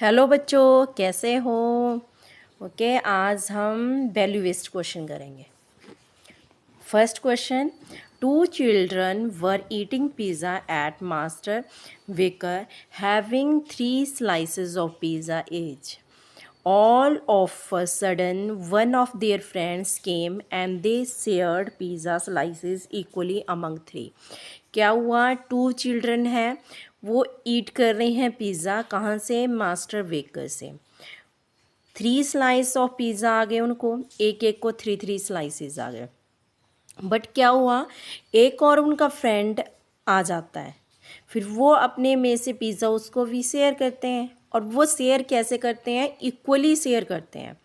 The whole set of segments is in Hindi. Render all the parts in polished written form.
हेलो बच्चों, कैसे हो? ओके, आज हम वैल्यू बेस्ड क्वेश्चन करेंगे। First question, two children were eating pizza at master baker having 3 slices of pizza each. All of a sudden, one of their friends came and they shared pizza slices equally among 3. क्या हुआ? 2 चिल्ड्रन हैं, वो ईट कर रहे हैं पिज़्ज़ा। कहाँ से? मास्टर बेकर से। 3 स्लाइस ऑफ पिज़्ज़ा आ गए उनको, एक एक को 3 स्लाइसेस आ गए। बट क्या हुआ, एक और उनका फ्रेंड आ जाता है, फिर वो अपने में से पिज़्ज़ा उसको भी शेयर करते हैं। और वो शेयर कैसे करते हैं? इक्वली शेयर करते हैं।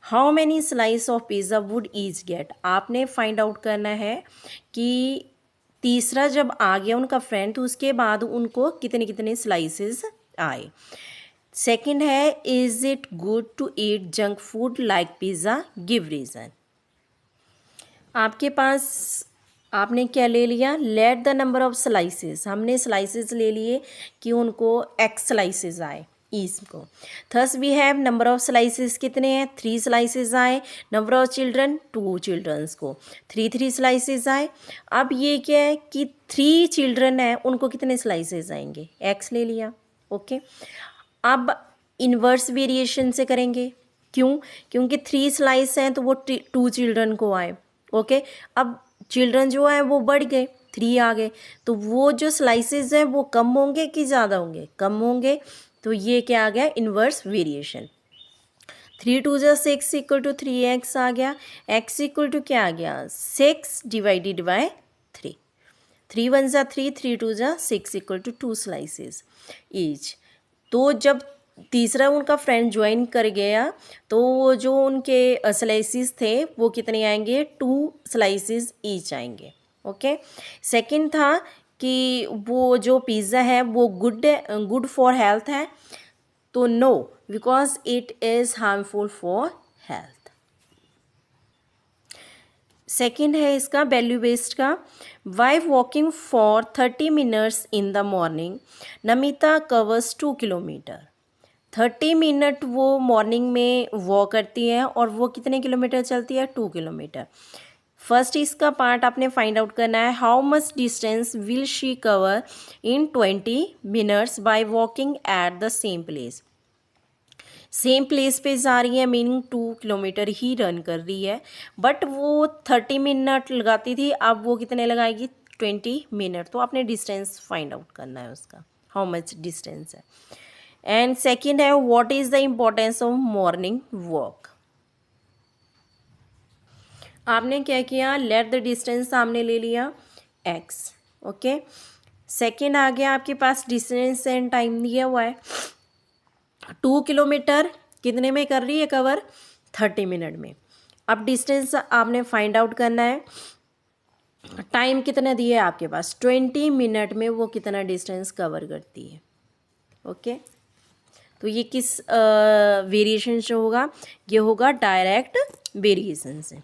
How many slice of pizza would each get? आपने फाइंड आउट करना है कि तीसरा जब आ गया उनका फ्रेंड, तो उसके बाद उनको कितने कितने स्लाइसेस आए। सेकंड है, is it good to eat junk food like pizza? Give reason. आपके पास आपने क्या ले लिया? Let the number of slices. हमने स्लाइसेस ले लिए कि उनको एक्स स्लाइसेस आए ईस को। Thus we have number of slices कितने हैं? 3 स्लाइसेस आए। नंबर ऑफ चिल्ड्रन, 2 चिल्ड्रंस को 3 स्लाइसेस आए। अब ये क्या है कि 3 चिल्ड्रन हैं, उनको कितने स्लाइसेस आएंगे? एक्स ले लिया। ओके, अब इन्वर्स वेरिएशन से करेंगे। क्यों? क्योंकि 3 स्लाइस हैं तो वो 2 चिल्ड्रन को आए। ओके, अब चिल्ड्रन जो है वो बढ़ गए, 3 आ गए, तो वो जो स्लाइसेस हैं वो कम होंगे कि ज़्यादा होंगे? कम होंगे। तो ये क्या आ गया? Inverse variation. 3 2 जा 6 इक्वल टू 3x आ गया। x इक्वल टू क्या आ गया? 6 डिवाइडेड बाय 3। 3 1 जा 3, 3 2 जा 6 इक्वल टू 2 स्लाइसेस ईच। तो जब तीसरा उनका फ्रेंड ज्वाइन कर गया, तो वो जो उनके स्लाइसिस थे वो कितने आएंगे? 2 स्लाइसिस ईच आएंगे। ओके, सेकंड था कि वो जो पिज़्ज़ा है वो गुड फॉर हेल्थ है, तो no, because it is harmful for health. Second है इसका वैल्यू बेस्ड का, why walking for 30 minutes in the morning Namita covers 2 kilometre. 30 minute वो मॉर्निंग में वॉक करती है और वो कितने किलोमीटर चलती है? 2 किलोमीटर। फर्स्ट इसका पार्ट आपने फाइंड आउट करना है, how much distance will she cover in 20 minutes by walking at the same place. Same place पे जा रही है, मीनिंग 2 किलोमीटर ही रन कर रही है, बट वो 30 मिनट लगाती थी, अब वो कितने लगाएगी? 20 मिनट। तो आपने डिस्टेंस फाइंड आउट करना है उसका, हाउ मच डिस्टेंस है। एंड सेकेंड है, what is the importance of morning walk. आपने क्या किया? लेट द डिस्टेंस सामने ले लिया x। ओके, सेकेंड आ गया आपके पास, डिस्टेंस एंड टाइम दिया हुआ है। 2 किलोमीटर कितने में कर रही है कवर? 30 मिनट में। अब डिस्टेंस आपने फाइंड आउट करना है। टाइम कितना दिया है आपके पास? 20 मिनट में वो कितना डिस्टेंस कवर करती है। ओके, तो ये किस वेरिएशन से होगा? ये होगा डायरेक्ट वेरिएशन से।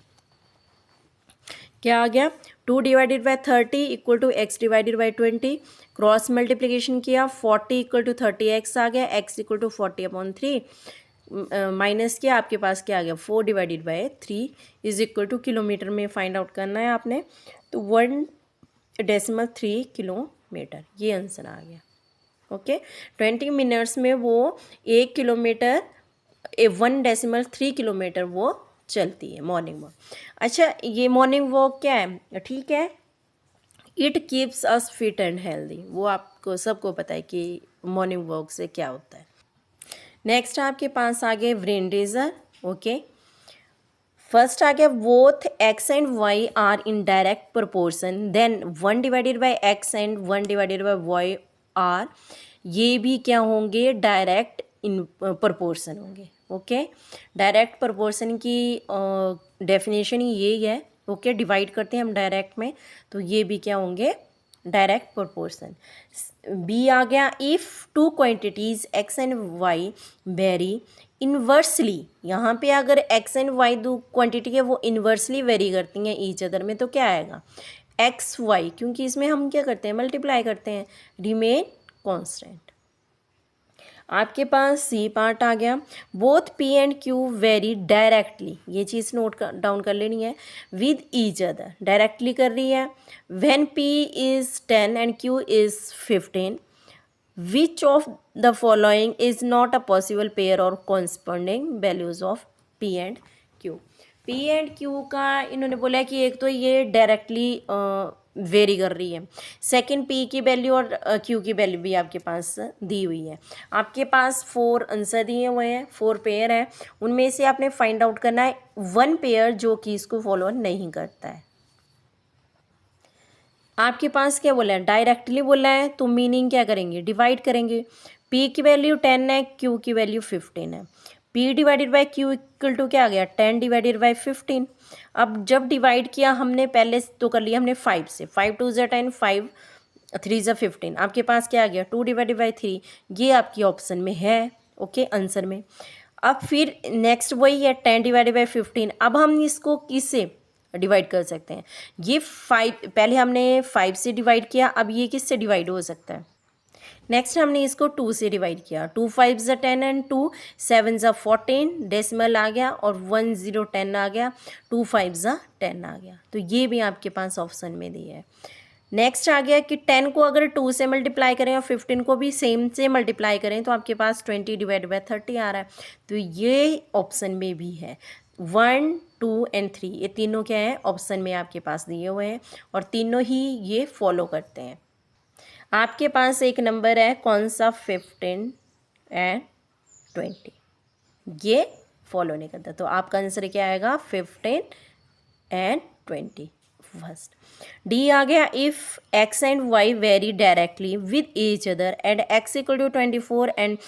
क्या आ गया? 2 divided by 30 equal to x divided by 20। Cross multiplication किया, 40 इक्वल टू 30x आ गया, x इक्वल टू 40/3। माइनस किया, आपके पास क्या आ गया? 4 divided by 3 is equal to, kilometre में फाइंड आउट करना है आपने, तो 1.3 किलोमीटर, ये आंसर आ गया। ओके, 20 मिनट्स में वो 1 किलोमीटर 1.3 किलोमीटर वो चलती है मॉर्निंग वॉक। अच्छा, ये मॉर्निंग वॉक क्या है? ठीक है, it keeps us fit and healthy, वो आपको सबको पता है कि मॉर्निंग वॉक से क्या होता है। नेक्स्ट आपके पास आ गए ब्रेन रेजर। ओके, फर्स्ट आ गया, both x and y are in direct proportion, then 1 divided by x and 1 divided by y are, ये भी क्या होंगे? डायरेक्ट इन प्रोपोर्शन होंगे। ओके, डायरेक्ट प्रोपोर्शन की डेफिनेशन ही यही है। ओके, डिवाइड करते हैं हम डायरेक्ट में, तो ये भी क्या होंगे? Direct proportion. बी आ गया, if 2 quantities x and y vary inversely, यहाँ पे अगर एक्स एंड वाई 2 क्वांटिटी है वो इन्वर्सली वेरी करती हैं ईच अदर में, तो क्या आएगा? एक्स वाई, क्योंकि इसमें हम क्या करते हैं? मल्टीप्लाई करते हैं, रिमेन कॉन्स्टेंट। आपके पास सी पार्ट आ गया, both P and Q very directly, ये चीज़ नोट डाउन कर लेनी है, विद ईच अदर, डायरेक्टली कर रही है। When P is 10 and Q is 15, which of the following is not a possible pair और corresponding values of P and Q. P and Q का इन्होंने बोला है कि एक तो ये डायरेक्टली वेरी कर रही है, सेकंड पी की वैल्यू और क्यू की वैल्यू भी आपके पास दी हुई है। आपके पास 4 आंसर दिए हुए हैं, 4 पेयर है, उनमें से आपने फाइंड आउट करना है 1 पेयर जो कि इसको फॉलो नहीं करता है। आपके पास क्या बोला है, डायरेक्टली बोला है, तो मीनिंग क्या करेंगे, डिवाइड करेंगे। पी की वैल्यू 10 है, क्यू की वैल्यू 15 है, p divided by q equal to क्या आ गया, 10 डिवाइडेड बाई 15। अब जब डिवाइड किया हमने पहले तो कर लिया हमने 5 से, 5 2 ज़ा 10, 5 3 ज़ा 15, आपके पास क्या आ गया 2 डिवाइडेड बाई 3, ये आपकी ऑप्शन में है, ओके आंसर में। अब फिर नेक्स्ट वही है 10 डिवाइडेड बाई 15, अब हम इसको किससे डिवाइड कर सकते हैं, ये 5 पहले हमने 5 से डिवाइड किया, अब ये किससे डिवाइड हो सकता है, नेक्स्ट हमने इसको 2 से डिवाइड किया, 2 5 ज़ा 10 एंड 2 7 ज़ा 14, डेसिमल आ गया और 1 0 10 आ गया, 2 5 ज़ा 10 आ गया, तो ये भी आपके पास ऑप्शन में दिया है। नेक्स्ट आ गया कि 10 को अगर 2 से मल्टीप्लाई करें और 15 को भी सेम से मल्टीप्लाई करें तो आपके पास 20 डिवाइड बाई 30 आ रहा है, तो ये ऑप्शन में भी है। 1 2 एंड 3 ये तीनों क्या है ऑप्शन में आपके पास दिए हुए हैं और तीनों ही ये फॉलो करते हैं। आपके पास एक नंबर है कौन सा, 15 एंड 20, ये फॉलो नहीं करता, तो आपका आंसर क्या आएगा 15 एंड 20 फर्स्ट। डी आ गया, if x and y vary directly with each other and x equal to 24 and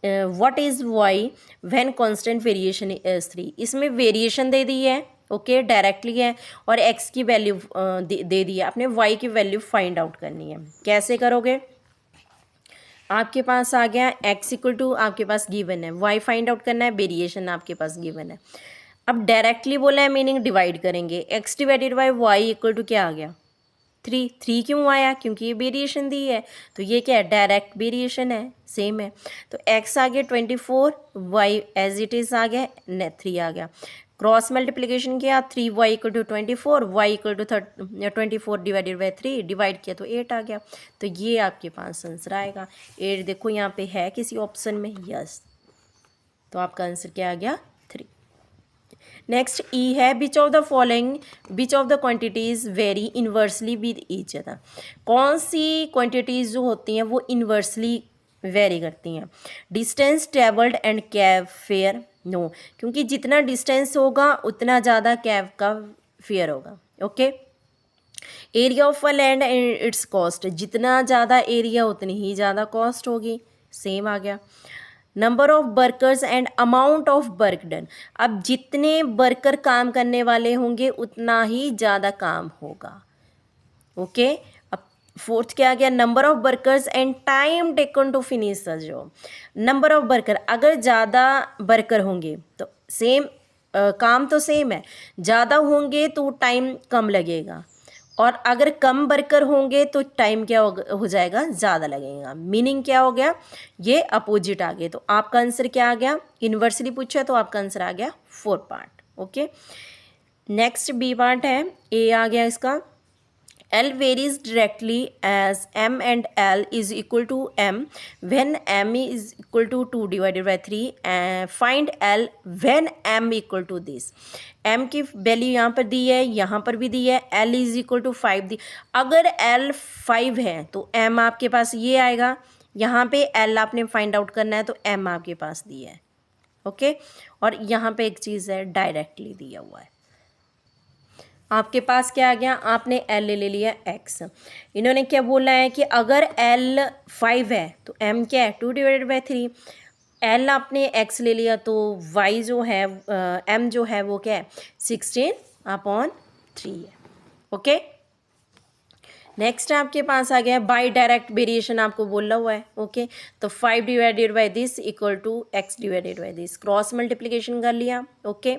what is y when constant variation is 3, इसमें वेरिएशन दे दी है, ओके डायरेक्टली है, और एक्स की वैल्यू दे दी है, आपने वाई की वैल्यू फाइंड आउट करनी है। कैसे करोगे, आपके पास आ गया एक्स इक्वल टू आपके पास गिवन है, वाई फाइंड आउट करना है, वेरिएशन आपके पास गिवन है। अब डायरेक्टली बोला है मीनिंग डिवाइड करेंगे, x divided by y equal to क्या आ गया 3, 3 क्यों आया, क्योंकि ये वेरिएशन दी है, तो ये क्या है डायरेक्ट वेरिएशन है, सेम है, तो एक्स आ गया 24, वाई एज इट इज़ आ गया 3 आ गया, क्रॉस मल्टीप्लिकेशन किया 3 y equal to 24, y equal to 24 divided by 3, divide किया तो 8 आ गया, तो ये आपके पास आंसर आएगा 8। देखो यहाँ पे है किसी ऑप्शन में, यस, तो आपका आंसर क्या आ गया 3। नेक्स्ट ई है, विच of the following, which of the quantities very inversely with each other, कौन सी क्वांटिटीज़ जो होती हैं वो इन्वर्सली वेरी करती हैं, distance travelled and cab fare, no, क्योंकि जितना डिस्टेंस होगा उतना ज़्यादा कैब का फेयर होगा, okay. Area of a land and it's cost, जितना ज़्यादा एरिया उतनी ही ज़्यादा कॉस्ट होगी, सेम आ गया। Number of workers and amount of work done, अब जितने वर्कर काम करने वाले होंगे उतना ही ज़्यादा काम होगा, ओके। अब फोर्थ क्या आ गया, number of workers and time taken to finish the job, number of worker, अगर ज़्यादा वर्कर होंगे तो सेम काम तो सेम है, ज़्यादा होंगे तो टाइम कम लगेगा, और अगर कम वर्कर होंगे तो टाइम क्या हो जाएगा, ज़्यादा लगेगा, मीनिंग क्या हो गया, ये अपोजिट आ गए, तो आपका आंसर क्या आ गया, इन्वर्सली पूछा तो आपका आंसर आ गया 4 part, okay. Next B part है, ए आ गया इसका, L varies directly as M and L is equal to M when M is equal to 2 divided by 3 and find L when M equal to this। M की वैल्यू यहाँ पर दी है, यहाँ पर भी दी है, L इज इक्वल टू 5 दी, अगर L 5 है तो M आपके पास ये आएगा, यहाँ पे L आपने फाइंड आउट करना है तो M आपके पास दिया है, ओके। और यहाँ पे एक चीज़ है डायरेक्टली दिया हुआ है, आपके पास क्या आ गया, आपने L ले लिया X, इन्होंने क्या बोला है कि अगर L 5 है तो M क्या है 2 डिवाइडेड बाई 3, L आपने X ले लिया तो Y जो है M जो है वो क्या है 16/3 है, ओके। नेक्स्ट आपके पास आ गया बाय डायरेक्ट वेरिएशन, आपको बोला हुआ है, ओके। तो 5 divided by this equal to x divided by this, cross multiplication कर लिया, ओके।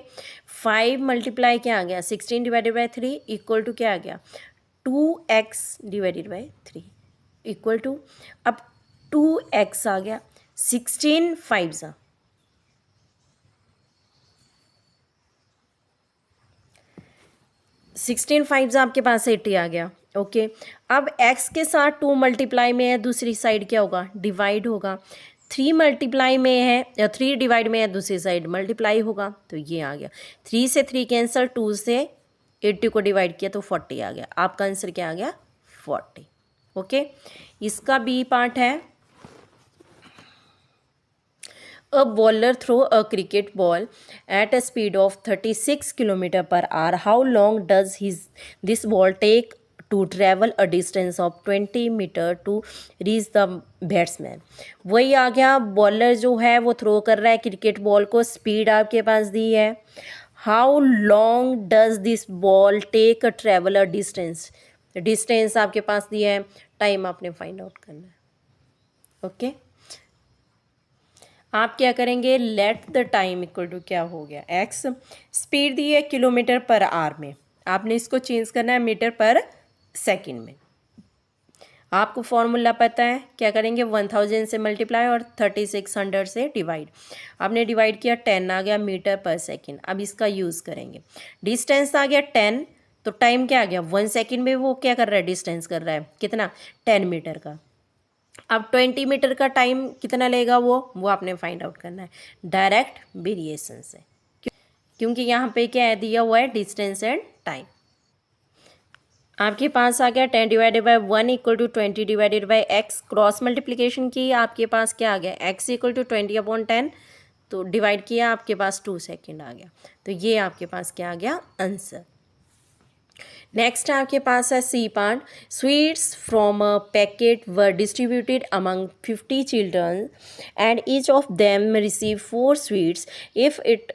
5 मल्टीप्लाई क्या आ गया 16 डिवाइडेड बाई 3 इक्वल टू क्या आ गया 2x divided by 3 equal to, अब 2x आ गया, 16 5 16 5 आपके पास 80 आ गया। ओके, अब x के साथ 2 मल्टीप्लाई में है, दूसरी साइड क्या होगा, डिवाइड होगा। 3 मल्टीप्लाई में है या 3 डिवाइड में है, दूसरी साइड मल्टीप्लाई होगा, तो ये आ गया। 3 से 3 कैंसिल, 2 से 80 को डिवाइड किया तो 40 आ गया। आपका आंसर क्या आ गया, 40। ओके, इसका बी पार्ट है, A bowler throw a cricket ball at a speed of 36 km per hour. How long does this ball take to travel a distance of 20 meter to reach the batsman? वही आ गया, बॉलर जो है वो थ्रो कर रहा है क्रिकेट बॉल को, स्पीड आपके पास दी है। How long does this ball take a travel a distance, distance आपके पास दी है, टाइम आपने फाइंड आउट करना है। ओके, आप क्या करेंगे, let the time equal to क्या हो गया, एक्स, स्पीड दी है किलोमीटर पर आवर में, आपने इसको चेंज करना है मीटर पर सेकंड में। आपको फॉर्मूला पता है, क्या करेंगे, 1000 से मल्टीप्लाई और 3600 से डिवाइड। आपने डिवाइड किया, 10 आ गया मीटर पर सेकंड। अब इसका यूज़ करेंगे, डिस्टेंस आ गया 10, तो टाइम क्या आ गया, 1 सेकेंड में वो क्या कर रहा है, डिस्टेंस कर रहा है कितना, 10 मीटर का। अब 20 मीटर का टाइम कितना लेगा वो आपने फाइंड आउट करना है डायरेक्ट वेरिएशन से, क्योंकि यहाँ पे क्या है दिया हुआ है, डिस्टेंस एंड टाइम। आपके पास आ गया 10 divided by 1 equal to 20 divided by x, cross multiplication की, आपके पास क्या आ गया, x इक्वल टू 20/10, तो डिवाइड किया, आपके पास 2 सेकेंड आ गया। तो ये आपके पास क्या आ गया, आंसर। नेक्स्ट आपके पास है C part, sweets from a packet were distributed among 50 children and each of them receive 4 sweets. If it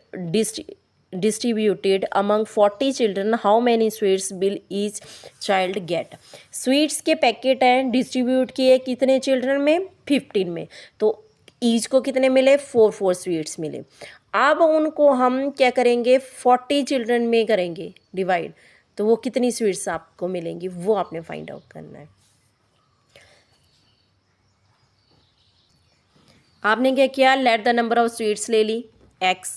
distributed among 40 children, how many sweets will each child get? Sweets के पैकेट हैं, डिस्ट्रीब्यूट किए कितने चिल्ड्रन में, 15 में, तो ईच को कितने मिले, 4 स्वीट्स मिले। अब उनको हम क्या करेंगे, 40 चिल्ड्रन में करेंगे डिवाइड, तो वो कितनी स्वीट्स आपको मिलेंगी वो आपने फाइंड आउट करना है। आपने क्या किया, let the number of sweets ले ली x।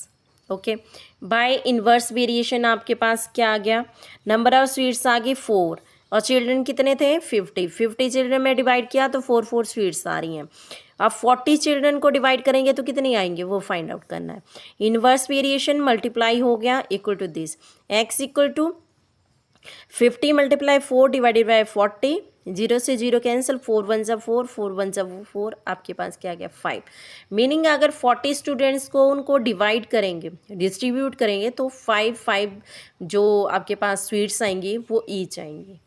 Okay, by inverse variation आपके पास क्या आ गया, नंबर ऑफ स्वीट्स आ गई 4 और चिल्ड्रन कितने थे, 50 चिल्ड्रन में डिवाइड किया तो 4 स्वीट्स आ रही हैं। अब 40 चिल्ड्रन को डिवाइड करेंगे तो कितनी आएंगे वो फाइंड आउट करना है। इन्वर्स वेरिएशन मल्टीप्लाई हो गया equal to this, x equal to 50 multiply 4 divided by 40, 0 से 0 कैंसिल, 4 1 जा 4, 4 1 जा 4, आपके पास क्या आ गया 5। मीनिंग अगर 40 स्टूडेंट्स को उनको डिवाइड करेंगे, डिस्ट्रीब्यूट करेंगे तो 5 जो आपके पास स्वीट्स आएंगी वो ईच आएंगी।